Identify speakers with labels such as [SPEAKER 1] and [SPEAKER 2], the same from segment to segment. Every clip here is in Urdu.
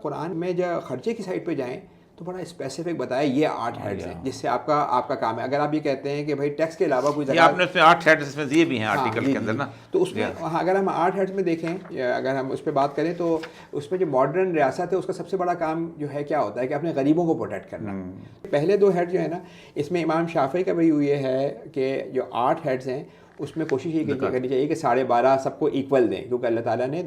[SPEAKER 1] قرآن میں جب خرچے کی سائڈ پہ جائیں تو بڑا اسپیسیفک بتایا یہ 8 ہیڈز ہیں جس سے آپ کا کام ہے. اگر آپ یہ کہتے ہیں کہ بھائی ٹیکس کے علاوہ کوئی
[SPEAKER 2] آپ نے اس میں 8 ہیڈز میں دیے بھی ہیں آرٹیکل کے اندر نا,
[SPEAKER 1] تو اس میں اگر ہم 8 ہیڈز میں دیکھیں, اگر ہم اس پہ بات کریں تو اس میں جو ماڈرن ریاست ہے اس کا سب سے بڑا کام جو ہے کیا ہوتا ہے کہ اپنے غریبوں کو پروٹیکٹ کرنا. پہلے 2 ہیڈ جو ہے نا اس میں امام شافعی کا بھی یہ ہے کہ جو 8 ہیڈز ہیں اس میں کوشش یہ کرنی چاہیے کہ 12.5 سب کو ایکول دیں, کیونکہ اللہ تعالیٰ نے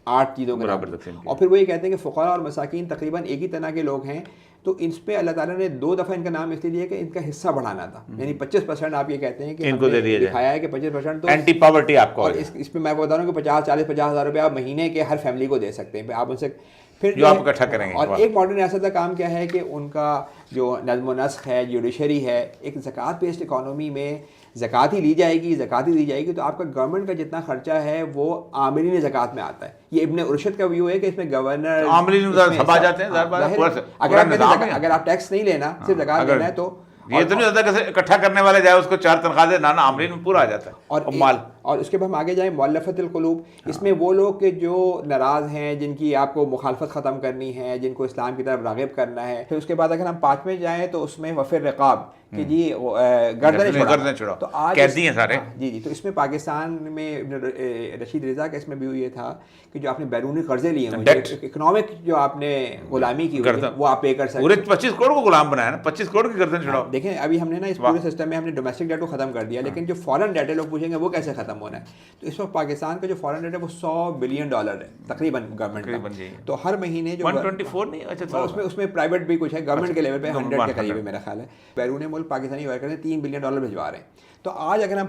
[SPEAKER 1] 8 چیزوں کے برابر. اور پھر وہ یہ کہتے ہیں کہ فقراء اور مساکین تقریباً ایک ہی طرح کے لوگ ہیں, تو ان پہ اللہ تعالیٰ نے 2 دفعہ ان کا نام اس لیے دیا کہ ان کا حصہ بڑھانا تھا, یعنی 25% آپ یہ کہتے ہیں کہ
[SPEAKER 2] ان کو دے دیا
[SPEAKER 1] دکھایا ہے کہ 25% تو
[SPEAKER 2] اینٹی پاورٹی آپ کو.
[SPEAKER 1] اور اس پہ میں بتا رہا ہوں کہ 50 ہزار روپے آپ مہینے کے ہر فیملی کو دے سکتے ہیں, آپ ان سے پھر
[SPEAKER 2] جو آپ اکٹھا کریں گے.
[SPEAKER 1] اور ایک ماڈرن ریاست کا کام کیا ہے کہ ان کا جو نظم و نسق ہے, جوڈیشری ہے, ایک زکوٰۃ بیسڈ اکانومی میں زکوٰۃ ہی لی جائے گی, زکوٰۃ ہی دی جائے گی, تو آپ کا گورنمنٹ کا جتنا خرچہ ہے وہ عاملین زکوٰۃ میں آتا ہے. یہ ابن ارشد کا ویو ہے کہ اس میں گورنر
[SPEAKER 2] عاملین سب آ جاتے ہیں.
[SPEAKER 1] اگر آپ ٹیکس نہیں لینا, صرف زکوٰۃ لینا ہے تو
[SPEAKER 2] یہ تو نہیں ہوتا کہ اکٹھا کرنے والے جائے اس کو 4 تنخواہ دے, نانا عاملین میں پورا آ جاتا ہے.
[SPEAKER 1] اور مال. اور اس کے بعد ہم آگے جائیں مؤلفۃ القلوب, اس میں وہ لوگ کہ جو ناراض ہیں, جن کی آپ کو مخالفت ختم کرنی ہے, جن کو اسلام کی طرف راغب کرنا ہے. پھر اس کے بعد اگر ہم 5ویں جائیں تو اس میں وفر رقاب کہ جی گردنیں چھڑاؤ, تو آج
[SPEAKER 2] قیدی ہیں سارے.
[SPEAKER 1] جی تو اس میں پاکستان میں رشید رضا کا اس میں بھی یہ تھا کہ جو آپ نے بیرونی قرضے لیے ہیں, اکنامک جو آپ نے غلامی کی وہ آپ پے کر سکتے ہیں.
[SPEAKER 2] 25 کروڑ کو غلام بنایا نا, 25 کروڑ کی گردن چھڑاؤ.
[SPEAKER 1] دیکھیں ابھی ہم نے نا اس پورے سسٹم میں ہم نے ڈومیسٹک ڈیٹ کو ختم کر دیا, لیکن جو فارن ڈیٹ ہے لوگ پوچھیں گے وہ کیسے ختم ہونا ہے. تو اس وقت پاکستان کا جو فارن ڈیٹ ہے وہ $100 بلین ہے تقریباً گورنمنٹ کا. تو ہر مہینے جو
[SPEAKER 2] 124 نہیں, اچھا
[SPEAKER 1] اس میں پرائیویٹ بھی کچھ ہے, گورنمنٹ کے لیول پہ 100 کے قریب ہے میرا خیال ہے. بیرون ملک پاکستانی ورکر $3 بلین بھجوا رہے ہیں. تو آج اگر ہم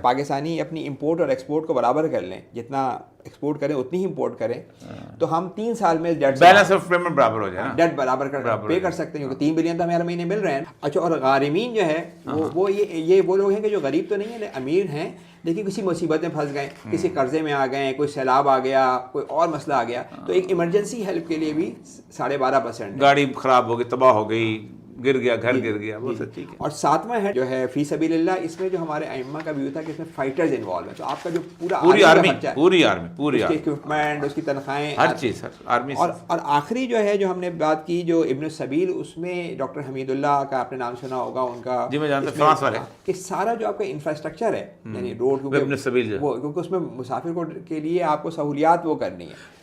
[SPEAKER 1] پاکستانی اپنی امپورٹ اور ایکسپورٹ کو برابر کر لیں, جتنا ایکسپورٹ کریں اتنی ہی امپورٹ کریں, تو ہم 3 سال میں
[SPEAKER 2] بیلنس آف پیمنٹ برابر ہو جائے,
[SPEAKER 1] ڈیٹ برابر پے کر سکتے ہیں, کیونکہ 3 بلین تو ہمیں ہر مہینے مل رہے ہیں. اچھا, اور غارمین جو ہے وہ یہ وہ لوگ ہیں کہ جو غریب تو نہیں ہیں, امیر ہیں, لیکن کسی مصیبت میں پھنس گئے, کسی قرضے میں آ گئے, کوئی سیلاب آ گیا, کوئی اور مسئلہ آ گیا, تو ایک ایمرجنسی ہیلپ کے لیے بھی 12.5%.
[SPEAKER 2] گاڑی خراب ہو گئی, تباہ ہو گئی, گر گیا, گھر گر گیا, وہ سب ٹھیک ہے.
[SPEAKER 1] اور 7واں ہے جو ہے فی سبیل اللہ, اس میں جو ہمارے ائمہ کا ویو تھا کہ اس میں فائٹرز انوالو ہیں, تو آپ کا جو
[SPEAKER 2] پوری آرمی
[SPEAKER 1] اکوپمنٹ, اس کی تنخواہیں,
[SPEAKER 2] ہر چیز آرمی.
[SPEAKER 1] اور آخری جو ہے جو ہم نے بات کی جو ابن السبیل, اس میں ڈاکٹر حمید اللہ کا آپ نے نام سنا ہوگا, ان کا
[SPEAKER 2] جی میں جانتا ہوں, فرانس والے,
[SPEAKER 1] کہ سارا جو آپ کا انفراسٹرکچر ہے, یعنی روڈ,
[SPEAKER 2] ابن السبیل
[SPEAKER 1] کیونکہ اس میں مسافر کو کے لیے آپ کو سہولیات وہ کرنی ہے.